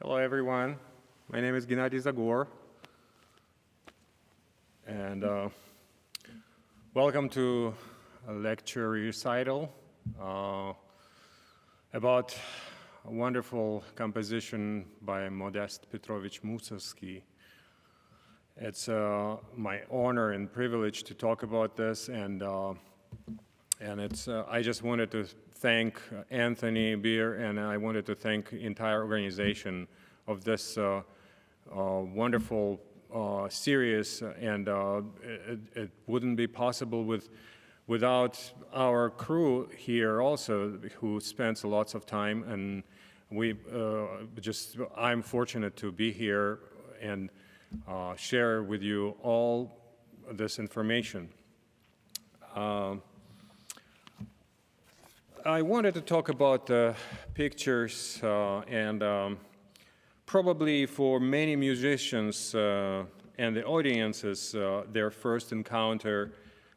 Hello, everyone. My name is Genadi Zagor, and welcome to a lecture recital about a wonderful composition by Modest Petrovich Mussorgsky. It's my honor and privilege to talk about this, and it's I just wanted to thank Anthony Beer, and I wanted to thank the entire organization of this wonderful series, and it wouldn't be possible without our crew here also, who spends lots of time, and I'm fortunate to be here and share with you all this information. I wanted to talk about pictures and probably for many musicians and the audiences, their first encounter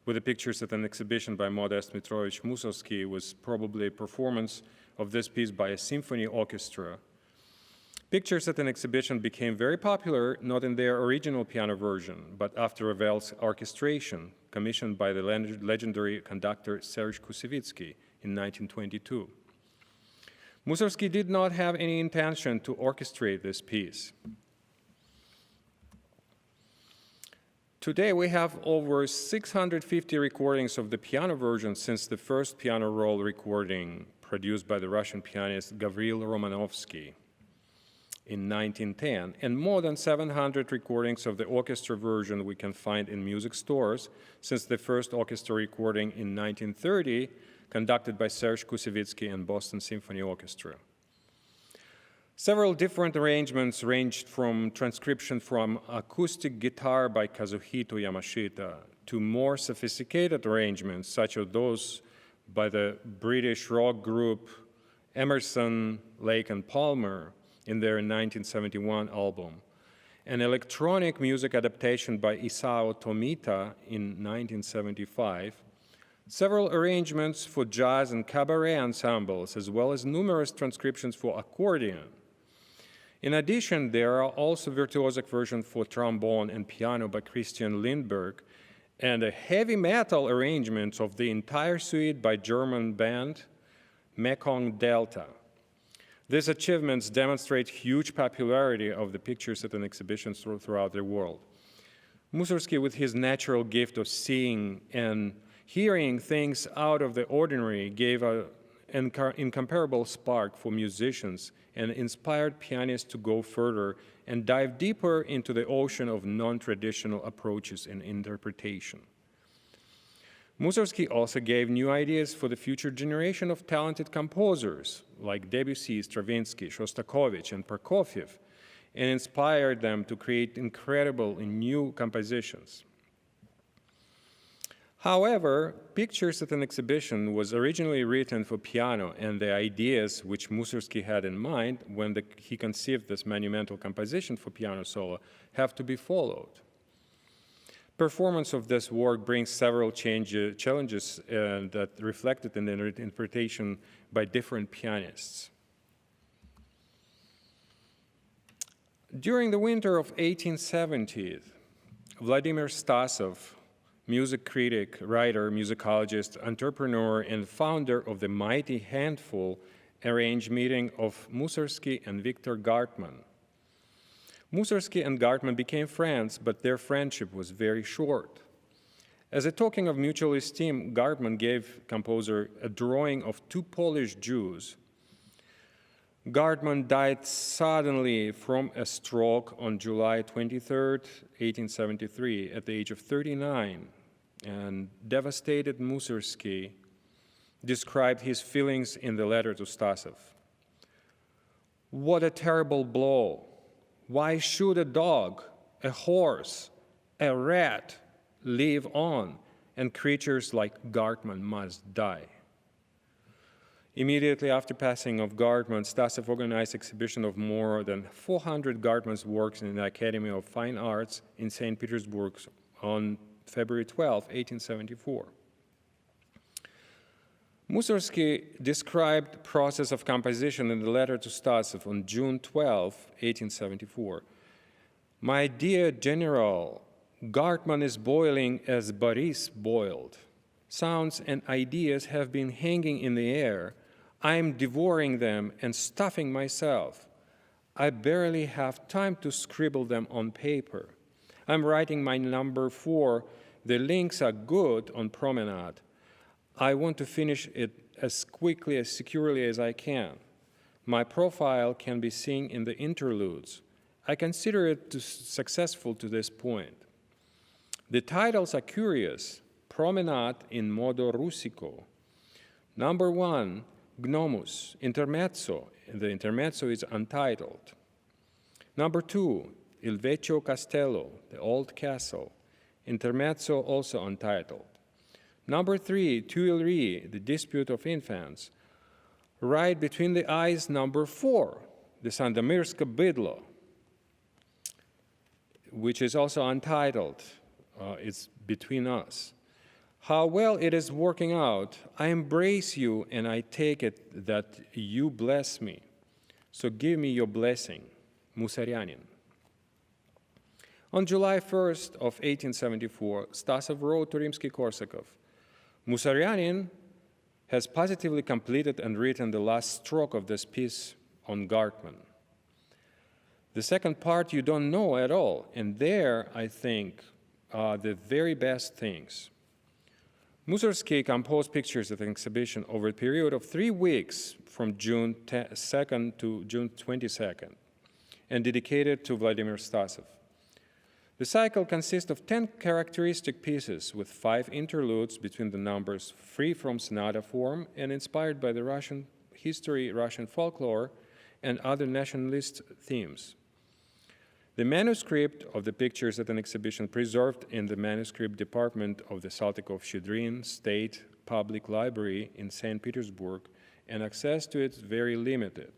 with the pictures at an exhibition by Modest Petrovich Mussorgsky was probably a performance of this piece by a symphony orchestra. Pictures at an exhibition became very popular, not in their original piano version, but after Ravel's orchestration, commissioned by the legendary conductor Serge Koussevitzky in 1922. Mussorgsky did not have any intention to orchestrate this piece. Today we have over 650 recordings of the piano version since the first piano roll recording produced by the Russian pianist Gavril Romanovsky in 1910, and more than 700 recordings of the orchestra version we can find in music stores since the first orchestra recording in 1930, conducted by Serge Koussevitzky and Boston Symphony Orchestra. Several different arrangements ranged from transcription from acoustic guitar by Kazuhito Yamashita to more sophisticated arrangements, such as those by the British rock group Emerson, Lake and Palmer in their 1971 album, an electronic music adaptation by Isao Tomita in 1975, several arrangements for jazz and cabaret ensembles, as well as numerous transcriptions for accordion. In addition, there are also virtuosic versions for trombone and piano by Christian Lindberg, and a heavy metal arrangement of the entire suite by German band Mekong Delta. These achievements demonstrate huge popularity of the pictures at an exhibition throughout the world. Mussorgsky, with his natural gift of seeing and hearing things out of the ordinary, gave an incomparable spark for musicians and inspired pianists to go further and dive deeper into the ocean of non-traditional approaches in interpretation. Mussorgsky also gave new ideas for the future generation of talented composers like Debussy, Stravinsky, Shostakovich, and Prokofiev, and inspired them to create incredible and new compositions. However, Pictures at an Exhibition was originally written for piano, and the ideas which Mussorgsky had in mind when he conceived this monumental composition for piano solo have to be followed. Performance of this work brings several challenges that reflected in the interpretation by different pianists. During the winter of 1870, Vladimir Stasov, music critic, writer, musicologist, entrepreneur, and founder of the Mighty Handful, arranged meeting of Mussorgsky and Victor Gartman. Mussorgsky and Gartman became friends, but their friendship was very short. As a token of mutual esteem, Gartman gave composer a drawing of two Polish Jews. Gartman died suddenly from a stroke on July 23, 1873, at the age of 39, and devastated Mussorgsky described his feelings in the letter to Stasov. "What a terrible blow! Why should a dog, a horse, a rat live on, and creatures like Gartman must die?" Immediately after passing of Gartman, Stasov organized an exhibition of more than 400 Gartman's works in the Academy of Fine Arts in St. Petersburg on February 12, 1874. Mussorgsky described the process of composition in the letter to Stasov on June 12, 1874. "My dear General, Gartman is boiling as Boris boiled. Sounds and ideas have been hanging in the air. I am devouring them and stuffing myself. I barely have time to scribble them on paper. I'm writing my number 4. The links are good on Promenade. I want to finish it as quickly, as securely as I can. My profile can be seen in the interludes. I consider it successful to this point. The titles are curious. Promenade in modo russico. Number 1, Gnomus, Intermezzo. The intermezzo is untitled. Number 2, Il Vecchio Castello, the Old Castle. Intermezzo also untitled. Number 3, Tuileries, the Dispute of Infants. Right between the eyes, number 4, the Sandomierska Bydlo, which is also untitled. It's Between Us. How well it is working out. I embrace you and I take it that you bless me. So give me your blessing. Mussorgsky. On July 1st of 1874, Stasov wrote to Rimsky-Korsakov, "Mussorgsky has positively completed and written the last stroke of this piece on Gartman. The second part you don't know at all, and there, I think, are the very best things." Mussorgsky composed pictures at an exhibition over a period of 3 weeks from June 2nd to June 22nd and dedicated to Vladimir Stasov. The cycle consists of 10 characteristic pieces with 5 interludes between the numbers, free from sonata form and inspired by the Russian history, Russian folklore, and other nationalist themes. The manuscript of the pictures at an exhibition preserved in the manuscript department of the Saltykov-Shchedrin State Public Library in St. Petersburg, and access to it is very limited.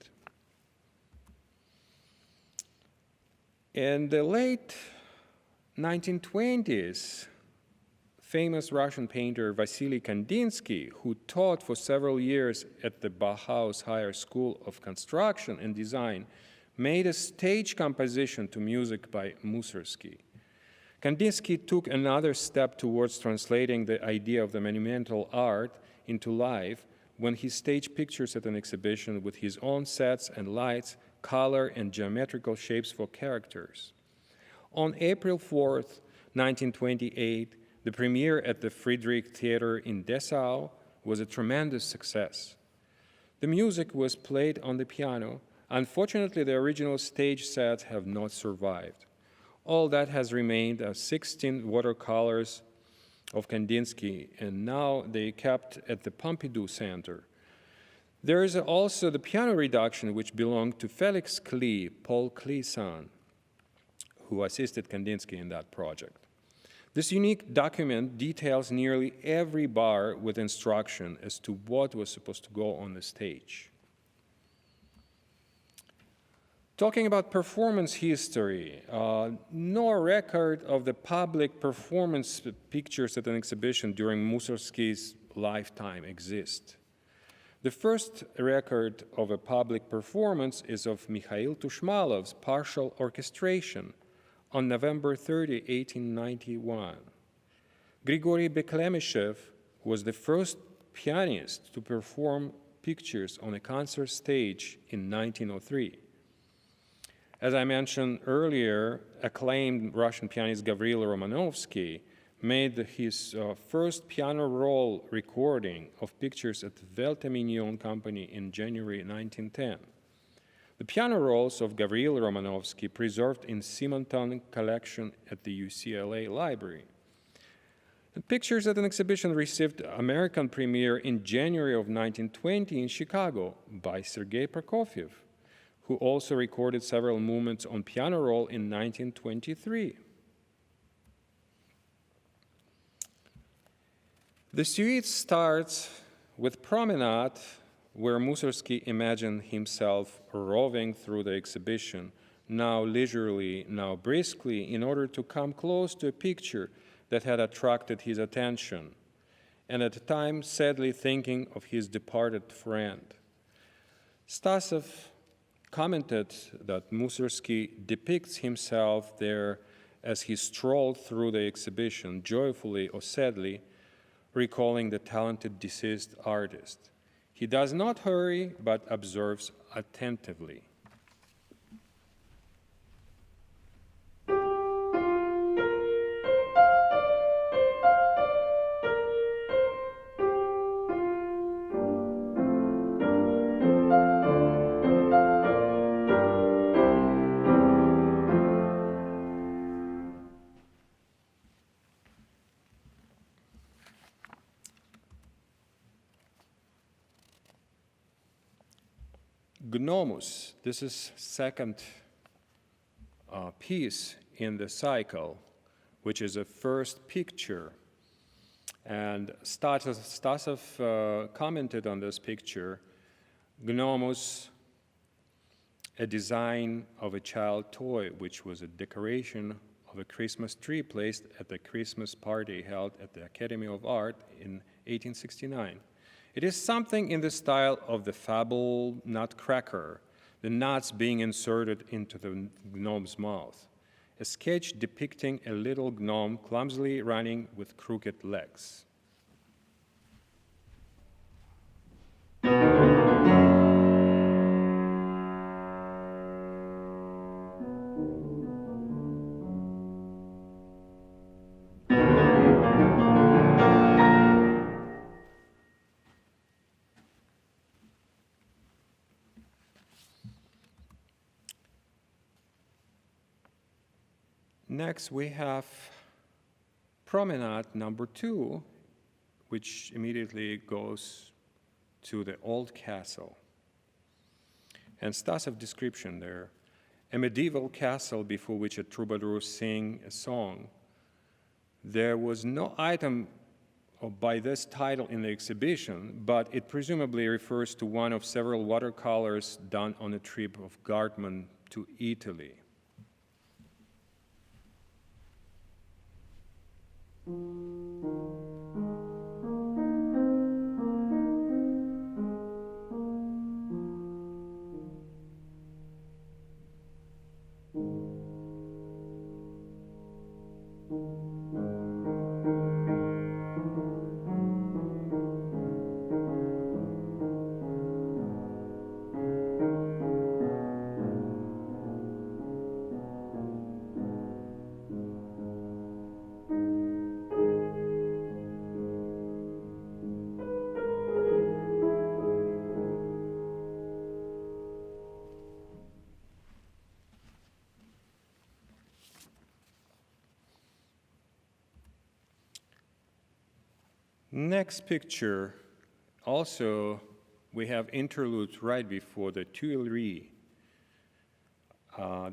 In the late 1920s, famous Russian painter Vasily Kandinsky, who taught for several years at the Bauhaus Higher School of Construction and Design, made a stage composition to music by Mussorgsky. Kandinsky took another step towards translating the idea of the monumental art into life when he staged pictures at an exhibition with his own sets and lights, color, and geometrical shapes for characters. On April 4th, 1928, the premiere at the Friedrich Theater in Dessau was a tremendous success. The music was played on the piano. Unfortunately, the original stage sets have not survived. All that has remained are 16 watercolors of Kandinsky, and now they kept at the Pompidou Center. There is also the piano reduction, which belonged to Felix Klee, Paul Klee's son, who assisted Kandinsky in that project. This unique document details nearly every bar with instruction as to what was supposed to go on the stage. Talking about performance history, no record of the public performance pictures at an exhibition during Mussorgsky's lifetime exists. The first record of a public performance is of Mikhail Tushmalov's partial orchestration on November 30, 1891. Grigory Beklemyshev was the first pianist to perform pictures on a concert stage in 1903. As I mentioned earlier, acclaimed Russian pianist Gavril Romanovsky made his first piano roll recording of pictures at the Velta Mignon Company in January 1910. The piano rolls of Gavril Romanovsky preserved in Simonton collection at the UCLA Library. The pictures at an exhibition received American premiere in January of 1920 in Chicago by Sergei Prokofiev, who also recorded several movements on piano roll in 1923. The suite starts with Promenade, where Mussorgsky imagined himself roving through the exhibition, now leisurely, now briskly, in order to come close to a picture that had attracted his attention. and at the time sadly thinking of his departed friend. Stasov commented that Mussorgsky depicts himself there as he strolled through the exhibition, joyfully or sadly, recalling the talented deceased artist. He does not hurry, but observes attentively. Gnomus, this is second piece in the cycle, which is a first picture. And Stasov commented on this picture, Gnomus, a design of a child toy, which was a decoration of a Christmas tree placed at the Christmas party held at the Academy of Art in 1869. It is something in the style of the fable Nutcracker, the nuts being inserted into the gnome's mouth, a sketch depicting a little gnome clumsily running with crooked legs. Next, we have promenade number 2, which immediately goes to the old castle. And Stasov's description there, a medieval castle before which a troubadour sang a song. There was no item by this title in the exhibition, but it presumably refers to one of several watercolors done on a trip of Gartman to Italy. Next picture, also we have interlude right before the Tuileries.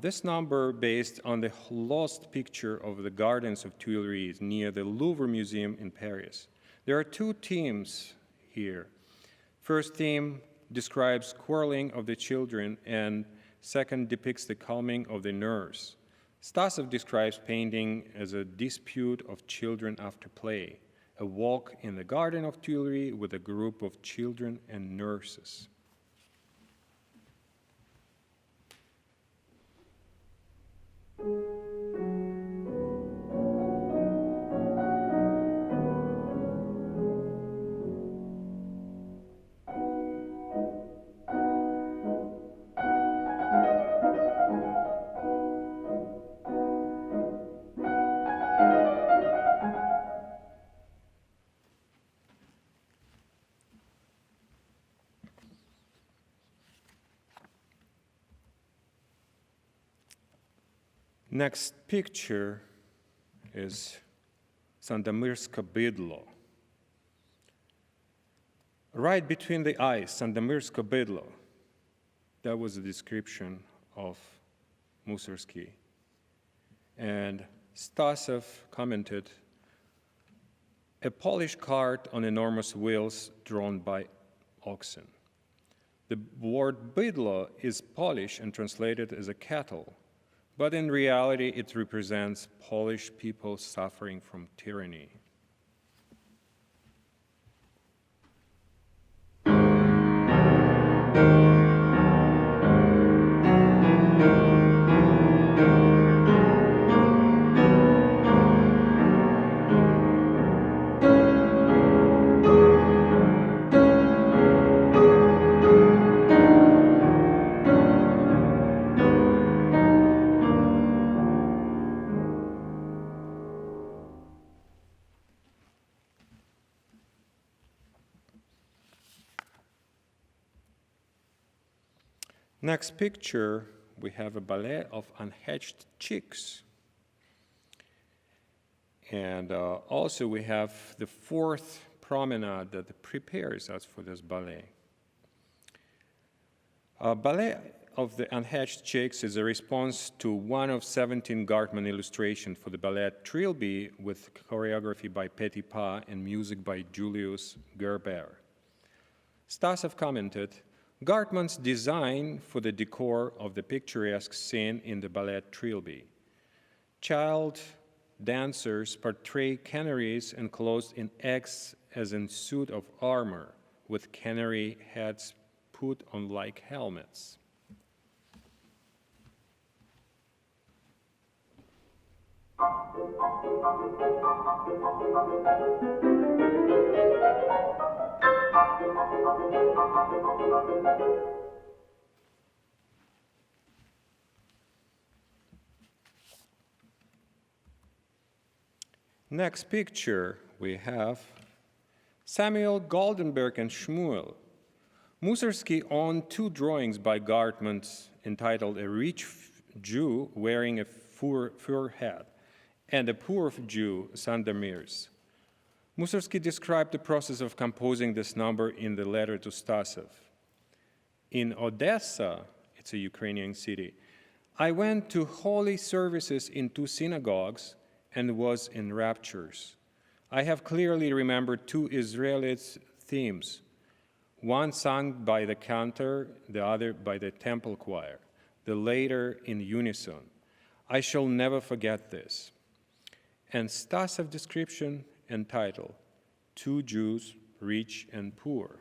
This number based on the lost picture of the gardens of Tuileries near the Louvre Museum in Paris. There are two themes here. First theme describes quarreling of the children, and second depicts the calming of the nurse. Stasov describes painting as a dispute of children after play, a walk in the garden of Tuileries with a group of children and nurses. Next picture is Sandomierska bydlo. Right between the eyes, Sandomierska bydlo. That was a description of Mussorgsky. And Stasov commented, a Polish cart on enormous wheels drawn by oxen. The word bydlo is Polish and translated as a cattle, but in reality it represents Polish people suffering from tyranny. Next picture, we have a ballet of unhatched chicks. And also we have the fourth promenade that prepares us for this ballet. Ballet of the Unhatched Chicks is a response to one of 17 Gartman illustrations for the ballet Trilby with choreography by Petipa and music by Julius Gerber. Stasov commented, Gartman's design for the decor of the picturesque scene in the ballet Trilby. Child dancers portray canaries enclosed in eggs as in suit of armor, with canary heads put on like helmets. Next picture, we have Samuel Goldenberg and Shmuel. Mussorgsky owned two drawings by Gartman entitled A Rich Jew Wearing a Fur Hat and A Poor Jew, Sandomir's. Mussorgsky described the process of composing this number in the letter to Stasov. In Odessa, it's a Ukrainian city, I went to holy services in two synagogues and was in raptures. I have clearly remembered two Israeli themes, one sung by the cantor, the other by the temple choir, the latter in unison. I shall never forget this. And Stasov's description and title, Two Jews, Rich and Poor.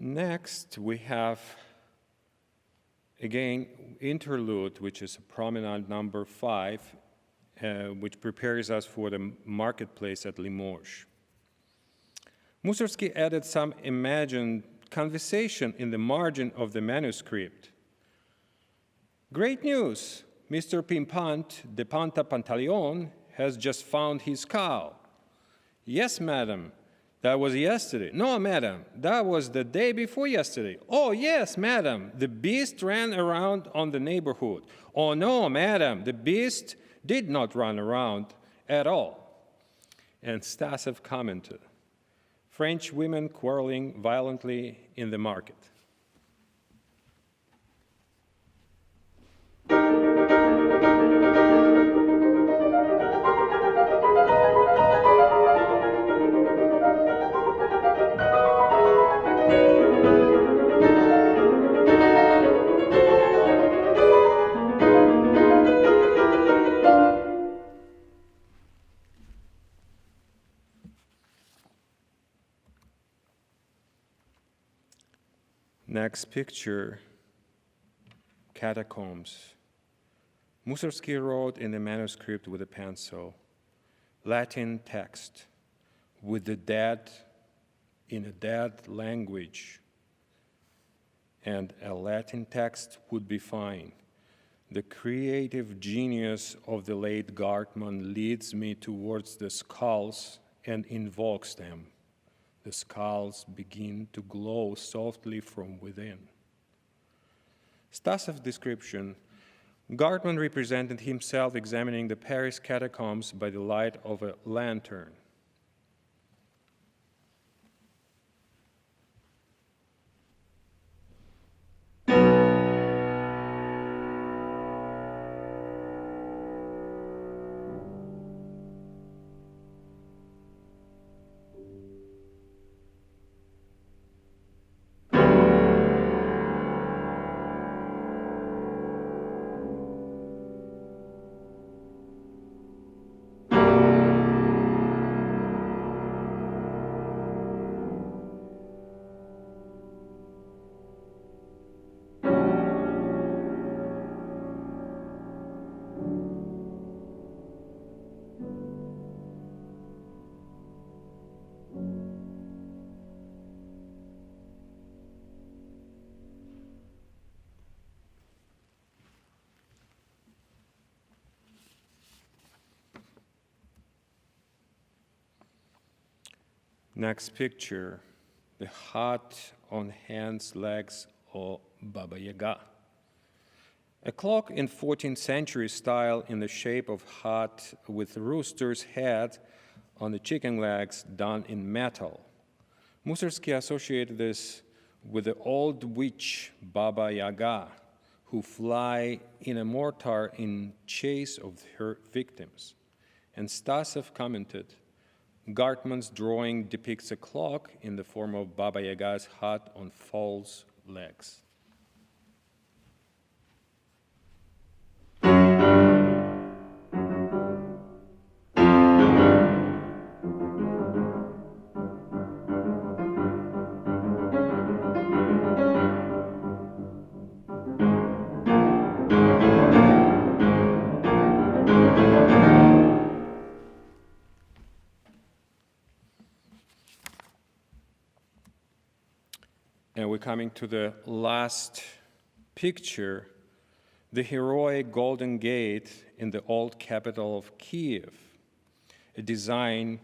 Next, we have, again, interlude, which is promenade number 5, which prepares us for the marketplace at Limoges. Mussorgsky added some imagined conversation in the margin of the manuscript. Great news! Mr. Pimpant de Panta Pantaleon has just found his cow. Yes, madam. That was yesterday. No, madam, that was the day before yesterday. Oh, yes, madam, the beast ran around on the neighborhood. Oh, no, madam, the beast did not run around at all. And Stasov commented, French women quarreling violently in the market. Next picture, catacombs. Mussorgsky wrote in the manuscript with a pencil, Latin text, with the dead in a dead language, and a Latin text would be fine. The creative genius of the late Gartman leads me towards the skulls and invokes them. The skulls begin to glow softly from within. Stasov's description, Gartman represented himself examining the Paris catacombs by the light of a lantern. Next picture, the hat on hands, legs of Baba Yaga. A clock in 14th century style in the shape of hat with rooster's head on the chicken legs done in metal. Mussorgsky associated this with the old witch Baba Yaga, who fly in a mortar in chase of her victims. And Stasov commented, Gartman's drawing depicts a clock in the form of Baba Yaga's hat on false legs. And we're coming to the last picture, the heroic Golden Gate in the old capital of Kiev, a design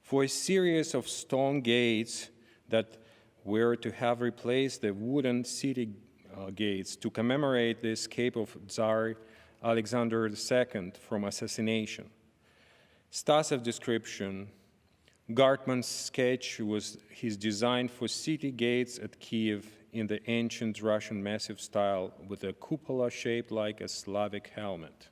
for a series of stone gates that were to have replaced the wooden city gates to commemorate the escape of Tsar Alexander II from assassination. Stasov's description, Gartman's sketch was his design for city gates at Kiev in the ancient Russian massive style with a cupola shaped like a Slavic helmet.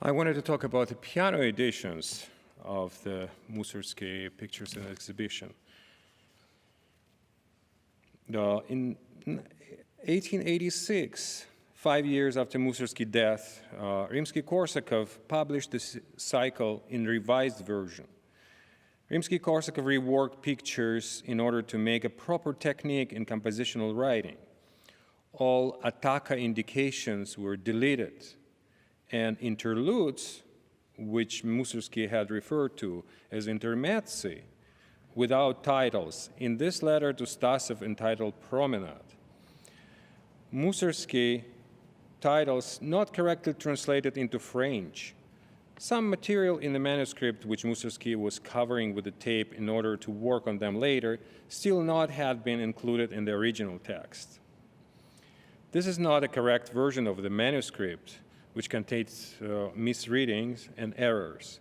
I wanted to talk about the piano editions of the Mussorgsky pictures in the exhibition. In 1886, 5 years after Mussorgsky's death, Rimsky-Korsakov published this cycle in revised version. Rimsky-Korsakov reworked pictures in order to make a proper technique in compositional writing. All attacca indications were deleted, and interludes, which Mussorgsky had referred to as intermezzi, without titles, in this letter to Stasov entitled Promenade. Mussorgsky titles not correctly translated into French. Some material in the manuscript, which Mussorgsky was covering with the tape in order to work on them later, still not had been included in the original text. This is not a correct version of the manuscript, which contains misreadings and errors.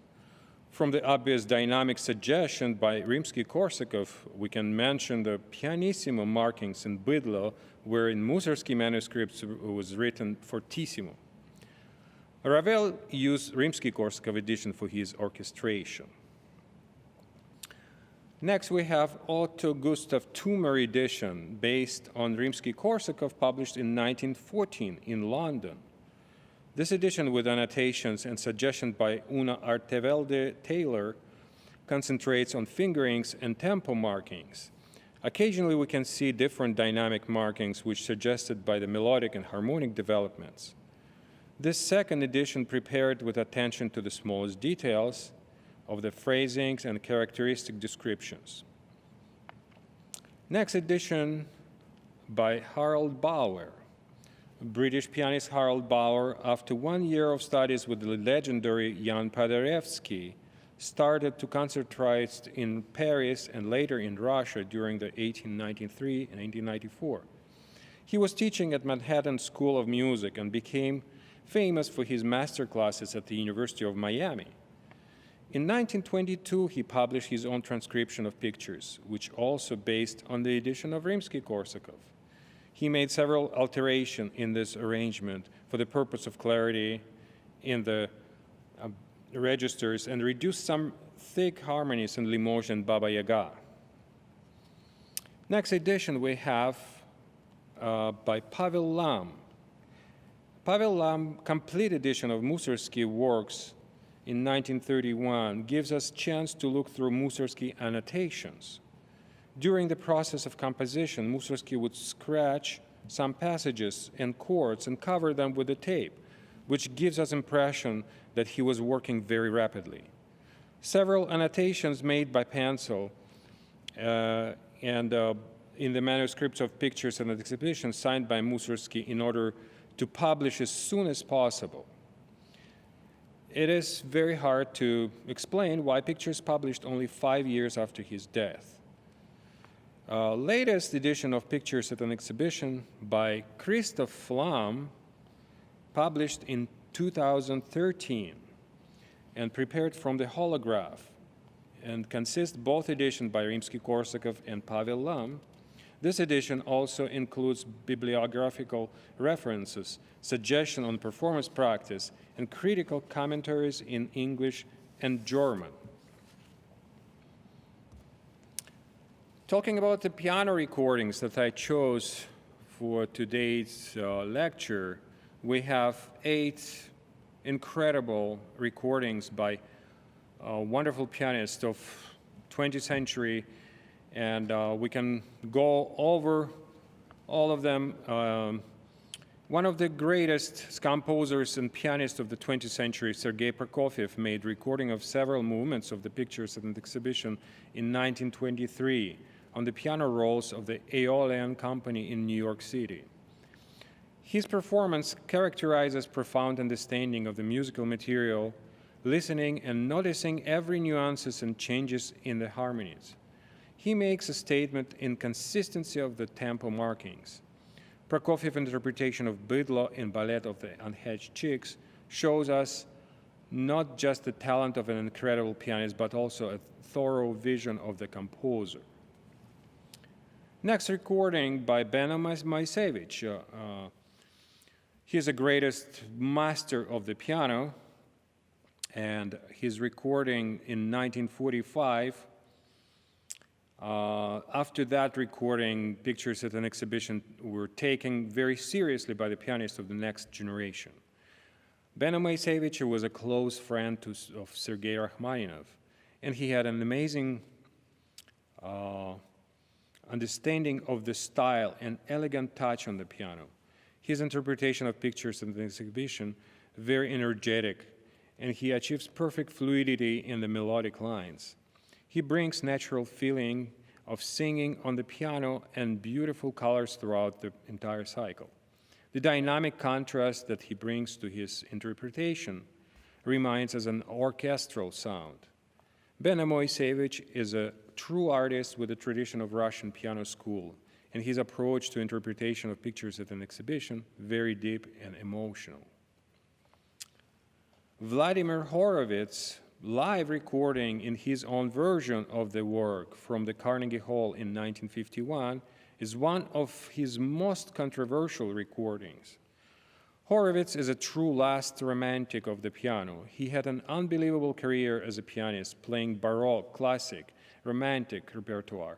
From the obvious dynamic suggestion by Rimsky-Korsakov, we can mention the pianissimo markings in Bydlo, where in Mussorgsky manuscripts it was written fortissimo. Ravel used Rimsky-Korsakov edition for his orchestration. Next, we have Otto Gustav Thümer edition based on Rimsky-Korsakov, published in 1914 in London. This edition, with annotations and suggestions by Una Artevelde Taylor, concentrates on fingerings and tempo markings. Occasionally, we can see different dynamic markings which suggested by the melodic and harmonic developments. This second edition, prepared with attention to the smallest details of the phrasings and characteristic descriptions. Next edition by Harold Bauer. British pianist Harold Bauer, after 1 year of studies with the legendary Jan Paderewski, started to concertize in Paris and later in Russia during the 1893 and 1894. He was teaching at Manhattan School of Music and became famous for his master classes at the University of Miami. In 1922, he published his own transcription of pictures, which also based on the edition of Rimsky-Korsakov. He made several alterations in this arrangement for the purpose of clarity in the registers and reduced some thick harmonies in Limoges and Baba Yaga. Next edition we have by Pavel Lam. Pavel Lam, complete edition of Mussorgsky works in 1931, gives us chance to look through Mussorgsky annotations. During the process of composition, Mussorgsky would scratch some passages and chords and cover them with a tape, which gives us impression that he was working very rapidly. Several annotations made by pencil and in the manuscripts of pictures and exhibitions signed by Mussorgsky in order to publish as soon as possible. It is very hard to explain why pictures published only 5 years after his death. Latest edition of Pictures at an Exhibition by Christoph Flamm, published in 2013 and prepared from the holograph, and consists both editions by Rimsky-Korsakov and Pavel Lam. This edition also includes bibliographical references, suggestions on performance practice, and critical commentaries in English and German. Talking about the piano recordings that I chose for today's lecture, we have 8 incredible recordings by wonderful pianists of 20th century, and we can go over all of them. One of the greatest composers and pianists of the 20th century, Sergei Prokofiev, made recording of several movements of the Pictures at an Exhibition in 1923 on the piano rolls of the Aeolian Company in New York City. His performance characterizes profound understanding of the musical material, listening and noticing every nuances and changes in the harmonies. He makes a statement in consistency of the tempo markings. Prokofiev's interpretation of Bydlo in Ballet of the Unhatched Chicks shows us not just the talent of an incredible pianist, but also a thorough vision of the composer. Next recording by Beno Moisevich. He's the greatest master of the piano, and his recording in 1945. After that recording, Pictures at an Exhibition were taken very seriously by the pianists of the next generation. Beno Moisevich was a close friend of Sergei Rachmaninov, and he had an amazing understanding of the style and elegant touch on the piano. His interpretation of Pictures at an Exhibition, very energetic, and he achieves perfect fluidity in the melodic lines. He brings natural feeling of singing on the piano and beautiful colors throughout the entire cycle. The dynamic contrast that he brings to his interpretation reminds us an orchestral sound. Beno Moisevich is a true artist with a tradition of Russian piano school, and his approach to interpretation of Pictures at an Exhibition very deep and emotional. Vladimir Horowitz, live recording in his own version of the work from the Carnegie Hall in 1951, is one of his most controversial recordings. Horowitz is a true last romantic of the piano. He had an unbelievable career as a pianist, playing Baroque, classic, romantic repertoire.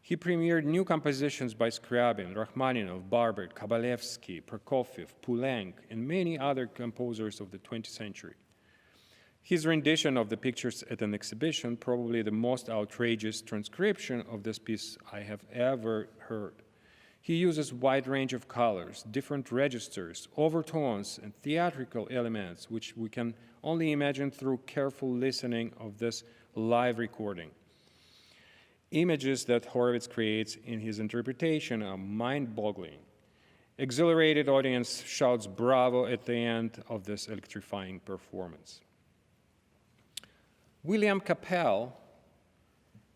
He premiered new compositions by Scriabin, Rachmaninoff, Barber, Kabalevsky, Prokofiev, Poulenc, and many other composers of the 20th century. His rendition of the pictures at an exhibition, probably the most outrageous transcription of this piece I have ever heard. He uses a wide range of colors, different registers, overtones, and theatrical elements, which we can only imagine through careful listening of this live recording. Images that Horowitz creates in his interpretation are mind-boggling. Exhilarated audience shouts bravo at the end of this electrifying performance. William Capell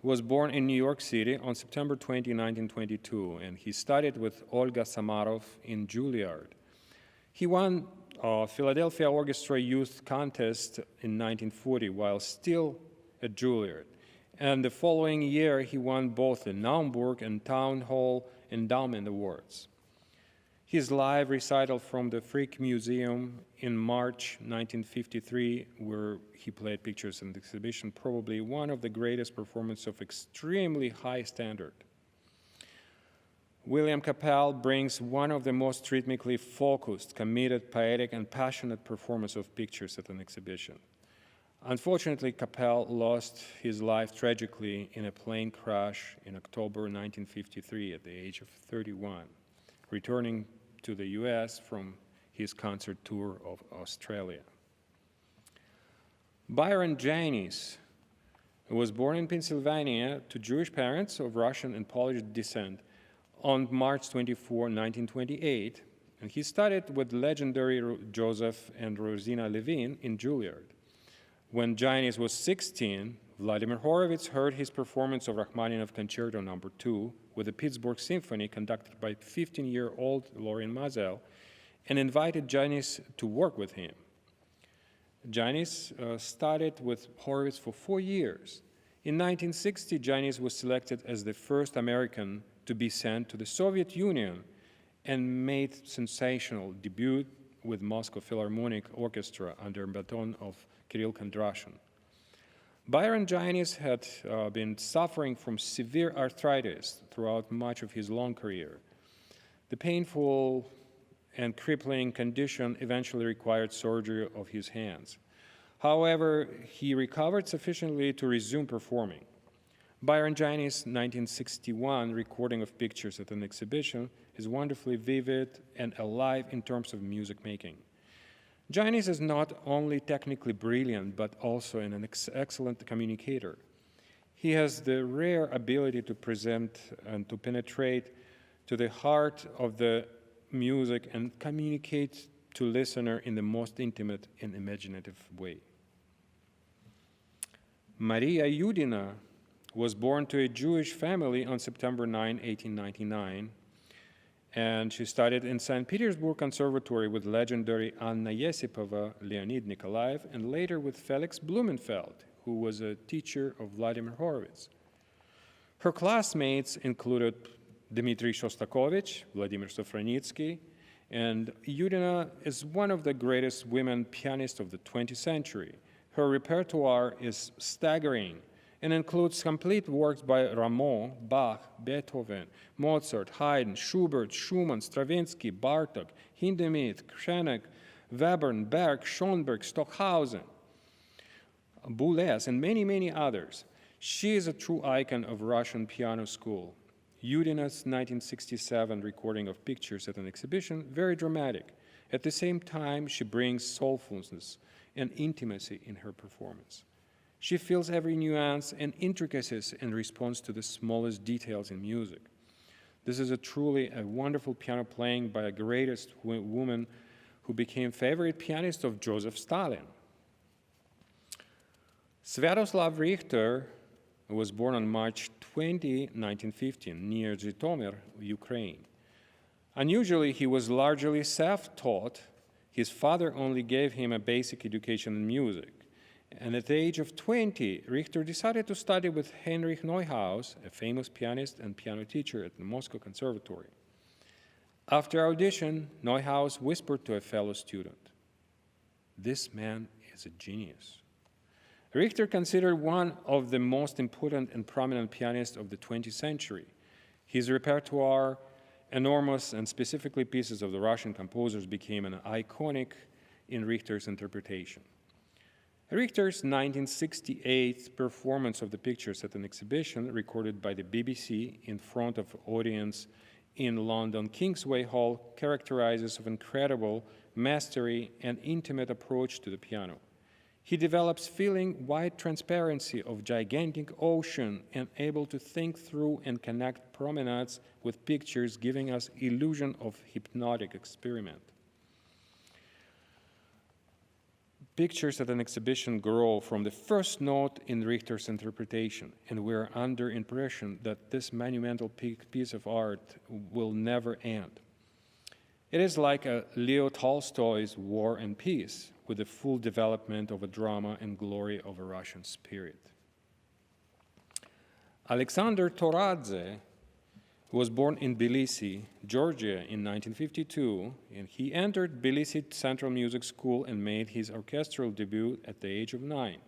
was born in New York City on September 20, 1922, and he studied with Olga Samarov in Juilliard. He won Philadelphia Orchestra Youth Contest in 1940 while still at Juilliard. And the following year, he won both the Naumburg and Town Hall Endowment Awards. His live recital from the Frick Museum in March 1953, where he played pictures in the exhibition, probably one of the greatest performances of extremely high standard. William Capell brings one of the most rhythmically focused, committed, poetic, and passionate performances of pictures at an exhibition. Unfortunately, Capell lost his life tragically in a plane crash in October 1953 at the age of 31, returning to the US from his concert tour of Australia. Byron Janis was born in Pennsylvania to Jewish parents of Russian and Polish descent on March 24, 1928, and he studied with legendary Joseph and Rosina Levin in Juilliard. When Janis was 16, Vladimir Horowitz heard his performance of Rachmaninoff Concerto No. 2 with the Pittsburgh Symphony conducted by 15-year-old Lorraine Mazel and invited Janis to work with him. Janis studied with Horowitz for 4 years. In 1960, Janis was selected as the first American to be sent to the Soviet Union and made sensational debut with Moscow Philharmonic Orchestra under baton of Kirill Kondrashin. Byron Janis had been suffering from severe arthritis throughout much of his long career. The painful and crippling condition eventually required surgery of his hands. However, he recovered sufficiently to resume performing. Byron Janis' 1961 recording of pictures at an exhibition is wonderfully vivid and alive in terms of music making. Janis is not only technically brilliant, but also an excellent communicator. He has the rare ability to present and to penetrate to the heart of the music and communicate to listener in the most intimate and imaginative way. Maria Yudina was born to a Jewish family on September 9, 1899, and she studied in St. Petersburg Conservatory with legendary Anna Yesipova, Leonid Nikolaev, and later with Felix Blumenfeld, who was a teacher of Vladimir Horowitz. Her classmates included Dmitry Shostakovich, Vladimir Sofronitsky, and Yudina is one of the greatest women pianists of the 20th century. Her repertoire is staggering and includes complete works by Rameau, Bach, Beethoven, Mozart, Haydn, Schubert, Schumann, Stravinsky, Bartók, Hindemith, Krenek, Webern, Berg, Schoenberg, Stockhausen, Boulez, and many, many others. She is a true icon of Russian piano school. Yudina's 1967 recording of pictures at an exhibition, very dramatic. At the same time, she brings soulfulness and intimacy in her performance. She feels every nuance and intricacies in response to the smallest details in music. This is truly a wonderful piano playing by a greatest woman who became favorite pianist of Joseph Stalin. Sviatoslav Richter was born on March 20, 1915, near Zhytomyr, Ukraine. Unusually, he was largely self-taught. His father only gave him a basic education in music. And at the age of 20, Richter decided to study with Heinrich Neuhaus, a famous pianist and piano teacher at the Moscow Conservatory. After audition, Neuhaus whispered to a fellow student, "This man is a genius." Richter considered one of the most important and prominent pianists of the 20th century. His repertoire, enormous, and specifically pieces of the Russian composers became an iconic in Richter's interpretation. Richter's 1968 performance of the pictures at an exhibition recorded by the BBC in front of an audience in London Kingsway Hall characterizes of incredible mastery and intimate approach to the piano. He develops feeling wide transparency of gigantic ocean and able to think through and connect promenades with pictures, giving us illusion of hypnotic experiment. Pictures at an exhibition grow from the first note in Richter's interpretation, and we're under impression that this monumental piece of art will never end. It is like a Leo Tolstoy's War and Peace, with the full development of a drama and glory of a Russian spirit. Alexander Toradze was born in Tbilisi, Georgia in 1952, and he entered Tbilisi Central Music School and made his orchestral debut at the age of 9.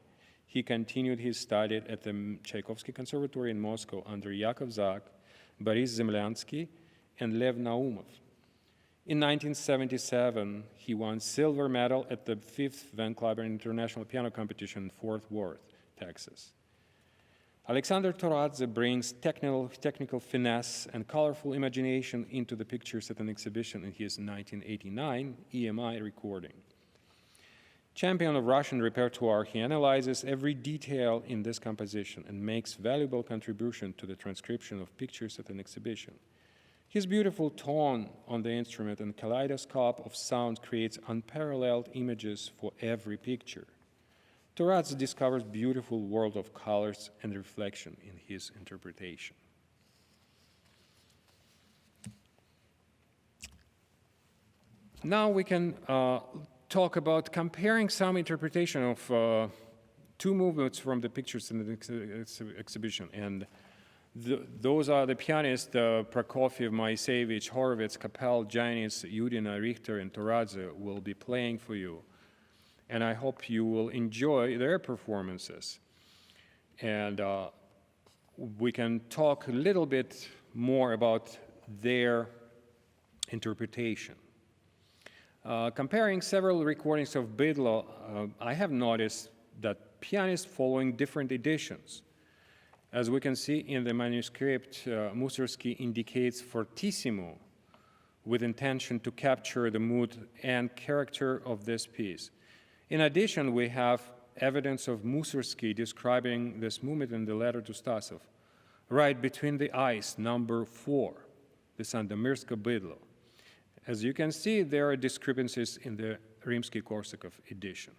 He continued his study at the Tchaikovsky Conservatory in Moscow under Yakov Zak, Boris Zemlyansky, and Lev Naumov. In 1977, he won silver medal at the 5th Van Cliburn International Piano Competition in Fort Worth, Texas. Alexander Toradze brings technical finesse and colorful imagination into the pictures at an exhibition in his 1989 EMI recording. Champion of Russian repertoire, he analyzes every detail in this composition and makes valuable contribution to the transcription of pictures at an exhibition. His beautiful tone on the instrument and kaleidoscope of sound creates unparalleled images for every picture. Toradze discovers beautiful world of colors and reflection in his interpretation. Now we can talk about comparing some interpretation of two movements from the pictures in the exhibition. And those are the pianists, Prokofiev, Moisevich, Horowitz, Kapell, Janis, Yudina, Richter, and Toradze will be playing for you. And I hope you will enjoy their performances. And we can talk a little bit more about their interpretation. Comparing several recordings of Bydlo, I have noticed that pianists following different editions. As we can see in the manuscript, Mussorgsky indicates fortissimo with intention to capture the mood and character of this piece. In addition, we have evidence of Mussorgsky describing this movement in the letter to Stasov, right between the eyes, number 4, the Sandomierska Bydlo. As you can see, there are discrepancies in the Rimsky-Korsakov edition.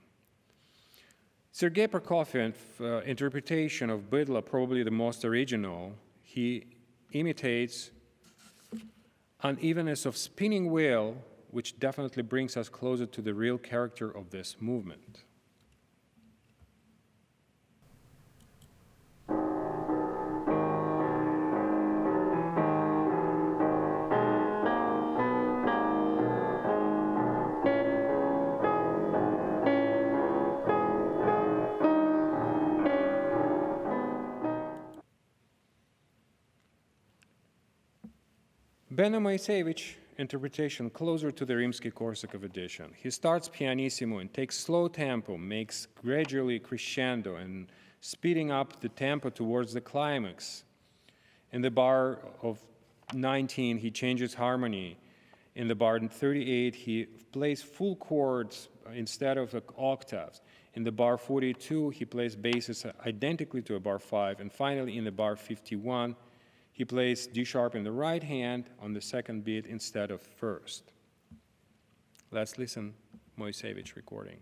Sergei Prokofiev's interpretation of Bydlo, probably the most original, he imitates unevenness of spinning wheel, which definitely brings us closer to the real character of this movement. Beno Moisevich interpretation closer to the Rimsky-Korsakov edition. He starts pianissimo and takes slow tempo, makes gradually crescendo and speeding up the tempo towards the climax. In the bar of 19, he changes harmony. In the bar 38, he plays full chords instead of octaves. In the bar 42, he plays basses identically to a bar 5. And finally, in the bar 51, he plays D sharp in the right hand on the second beat instead of first. Let's listen Moisevich recording.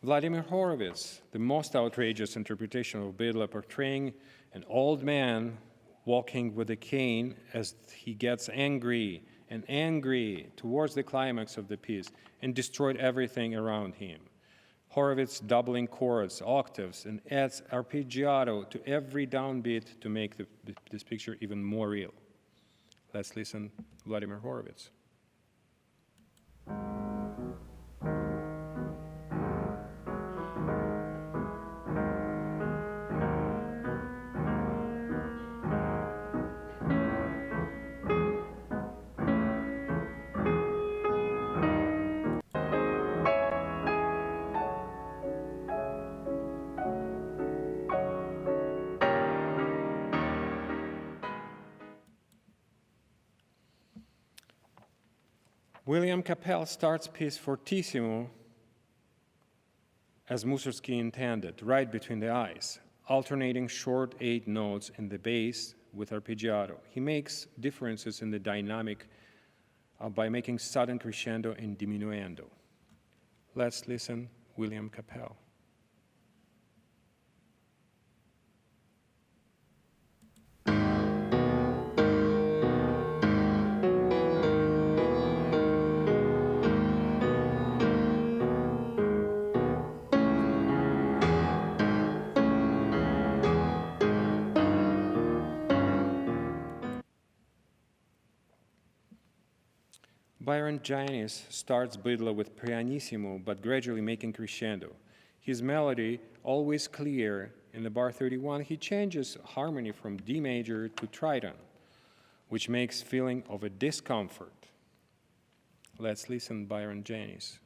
Vladimir Horowitz, the most outrageous interpretation of Bidla, portraying an old man walking with a cane as he gets angry and angry towards the climax of the piece and destroyed everything around him. Horowitz doubling chords, octaves, and adds arpeggiato to every downbeat to make this picture even more real. Let's listen to Vladimir Horowitz. William Capell starts piece fortissimo as Mussorgsky intended, right between the eyes, alternating short 8 notes in the bass with arpeggiato. He makes differences in the dynamic by making sudden crescendo and diminuendo. Let's listen, William Capell. Byron Janis starts Bidla with pianissimo, but gradually making crescendo. His melody, always clear, in the bar 31, he changes harmony from D major to tritone, which makes feeling of a discomfort. Let's listen Byron Janis.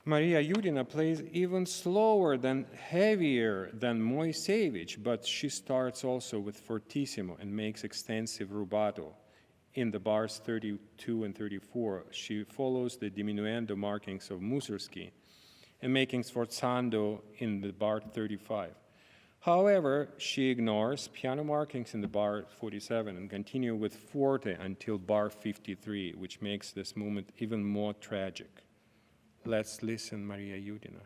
Maria Yudina plays even slower and heavier than Moisevich, but she starts also with fortissimo and makes extensive rubato in the bars 32 and 34. She follows the diminuendo markings of Mussorgsky and making sforzando in the bar 35. However, she ignores piano markings in the bar 47 and continues with forte until bar 53, which makes this movement even more tragic. Let's listen, Maria Yudina.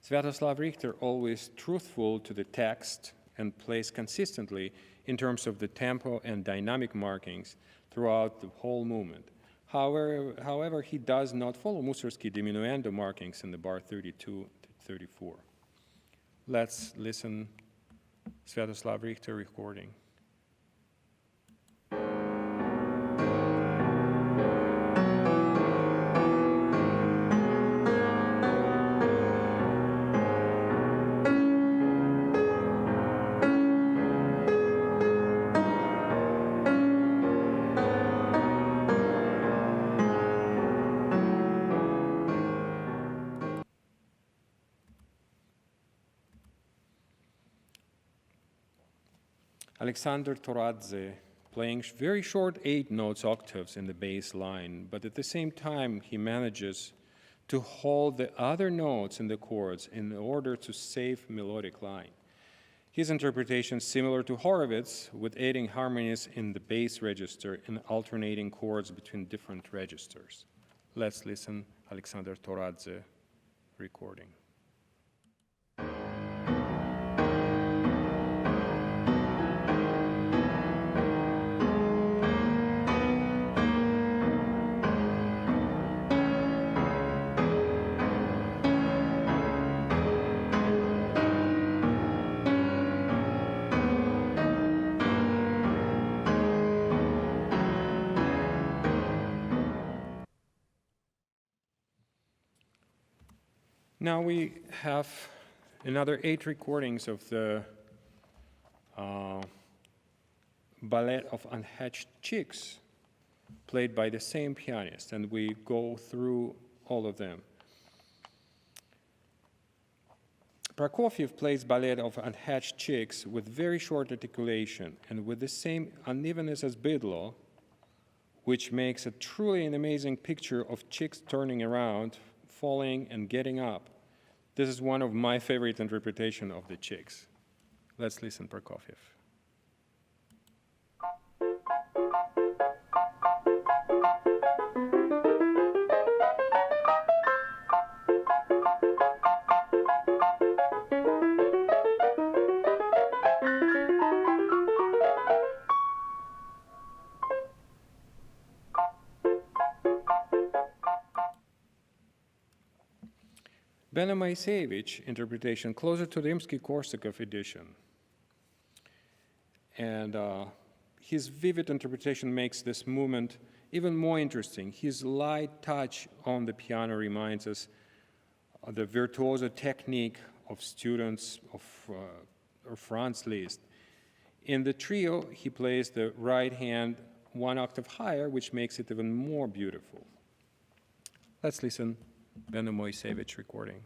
Sviatoslav Richter, always truthful to the text and plays consistently in terms of the tempo and dynamic markings throughout the whole movement. However, he does not follow Mussorgsky diminuendo markings in the bar 32 to 34. Let's listen Sviatoslav Richter recording. Alexander Toradze playing very short 8 notes octaves in the bass line, but at the same time he manages to hold the other notes in the chords in order to save melodic line. His interpretation is similar to Horowitz, with adding harmonies in the bass register and alternating chords between different registers. Let's listen Alexander Toradze recording. Now we have another 8 recordings of the Ballet of Unhatched Chicks, played by the same pianist, and we go through all of them. Prokofiev plays Ballet of Unhatched Chicks with very short articulation and with the same unevenness as Bidlo, which makes a truly an amazing picture of chicks turning around, falling, and getting up. This is one of my favorite interpretations of the chicks. Let's listen, Prokofiev. Beno Moiseievich interpretation, closer to the Rimsky-Korsakov edition. And his vivid interpretation makes this movement even more interesting. His light touch on the piano reminds us of the virtuoso technique of students of Franz Liszt. In the trio, he plays the right hand 1 octave higher, which makes it even more beautiful. Let's listen. Beno Moiseievich recording.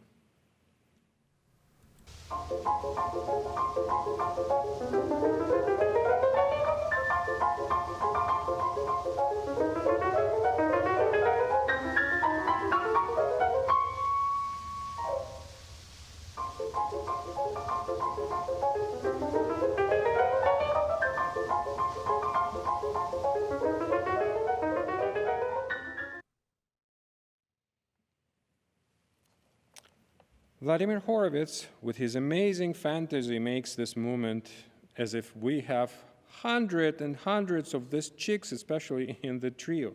Vladimir Horowitz, with his amazing fantasy, makes this movement as if we have hundreds and hundreds of these chicks, especially in the trio.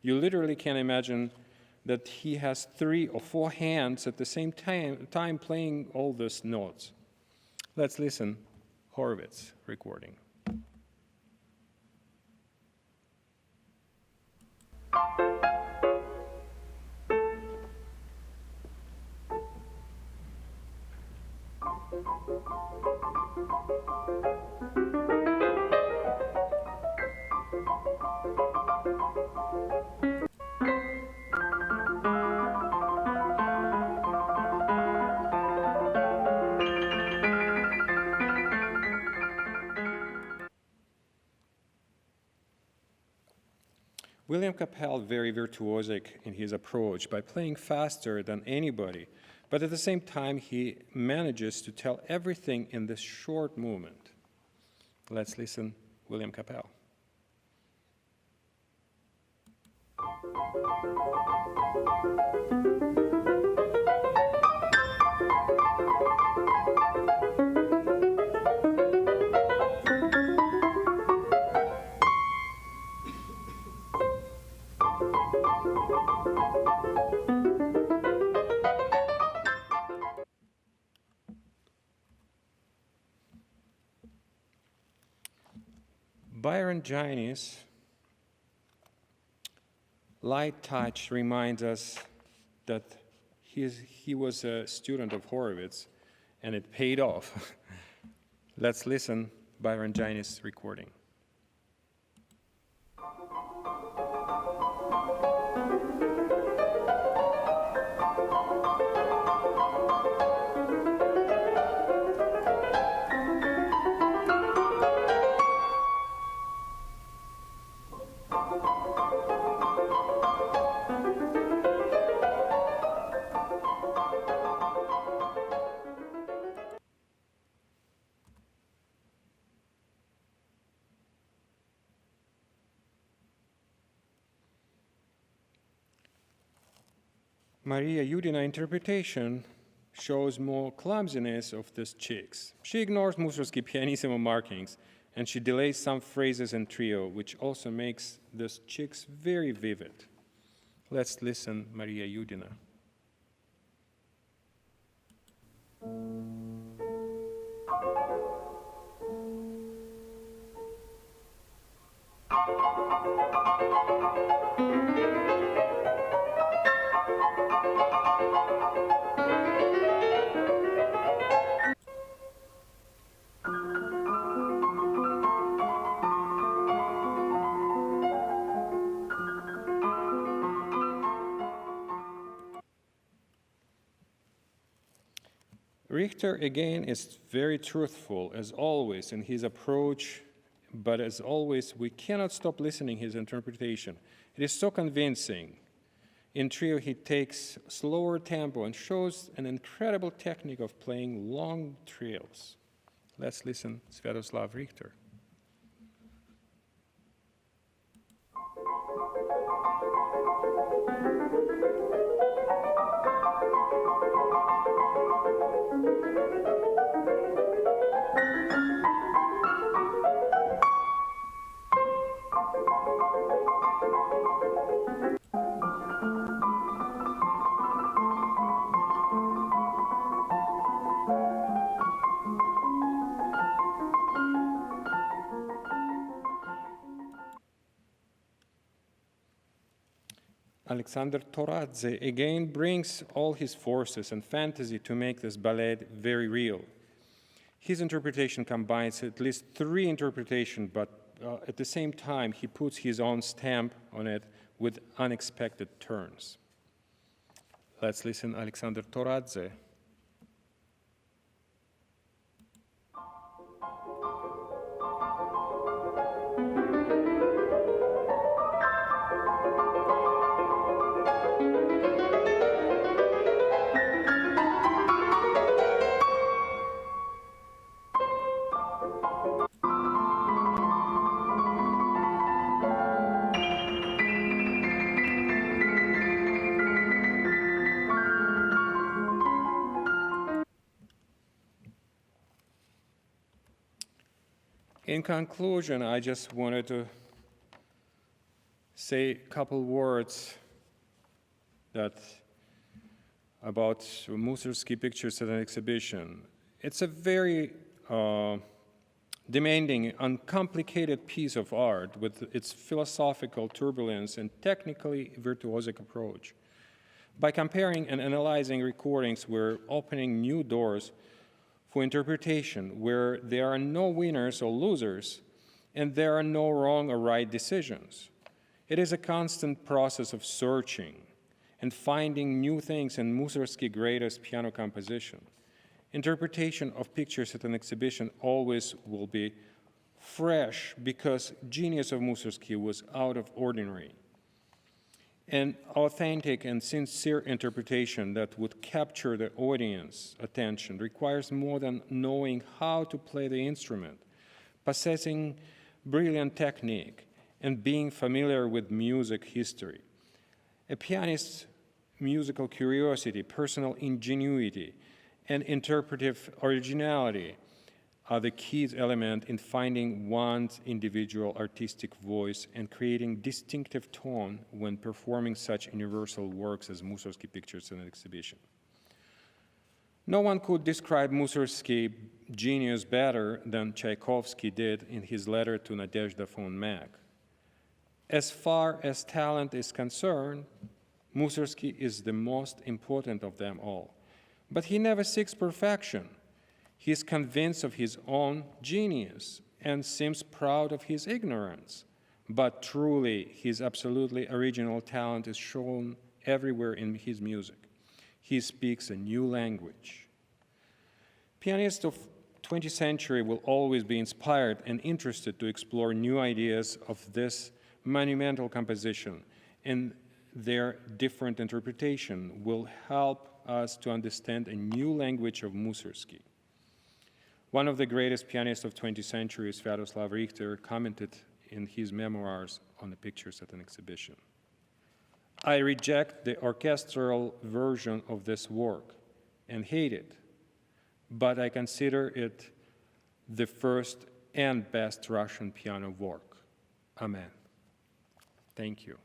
You literally can imagine that he has 3 or 4 hands at the same time playing all these notes. Let's listen, Horowitz recording. William Capell, very virtuosic in his approach by playing faster than anybody, but at the same time he manages to tell everything in this short movement. Let's listen, William Capell. Byron Giannis' light touch reminds us that he was a student of Horowitz, and it paid off. Let's listen, Byron Giannis' recording. Maria Yudina interpretation shows more clumsiness of these chicks. She ignores Mussorgsky pianissimo markings, and she delays some phrases in trio, which also makes these chicks very vivid. Let's listen, Maria Yudina. Richter, again, is very truthful, as always, in his approach, but as always, we cannot stop listening his interpretation. It is so convincing. In trio, he takes slower tempo and shows an incredible technique of playing long trills. Let's listen Sviatoslav Richter. Alexander Toradze again brings all his forces and fantasy to make this ballet very real. His interpretation combines at least three interpretations, but at the same time, he puts his own stamp on it with unexpected turns. Let's listen Alexander Toradze. In conclusion, I just wanted to say a couple words about Mussorgsky pictures at an exhibition. It's a very demanding and complicated piece of art with its philosophical turbulence and technically virtuosic approach. By comparing and analyzing recordings, we're opening new doors for interpretation where there are no winners or losers and there are no wrong or right decisions. It is a constant process of searching and finding new things in Mussorgsky's greatest piano composition. Interpretation of pictures at an exhibition always will be fresh because genius of Mussorgsky was out of ordinary. An authentic and sincere interpretation that would capture the audience's attention requires more than knowing how to play the instrument, possessing brilliant technique, and being familiar with music history. A pianist's musical curiosity, personal ingenuity, and interpretive originality are the key element in finding one's individual artistic voice and creating distinctive tone when performing such universal works as Mussorgsky pictures in an exhibition. No one could describe Mussorgsky's genius better than Tchaikovsky did in his letter to Nadezhda von Meck. As far as talent is concerned, Mussorgsky is the most important of them all. But he never seeks perfection. He is convinced of his own genius and seems proud of his ignorance. But truly, his absolutely original talent is shown everywhere in his music. He speaks a new language. Pianists of 20th century will always be inspired and interested to explore new ideas of this monumental composition, and their different interpretation will help us to understand a new language of Mussorgsky. One of the greatest pianists of 20th century, Sviatoslav Richter, commented in his memoirs on the pictures at an exhibition. I reject the orchestral version of this work and hate it, but I consider it the first and best Russian piano work. Amen. Thank you.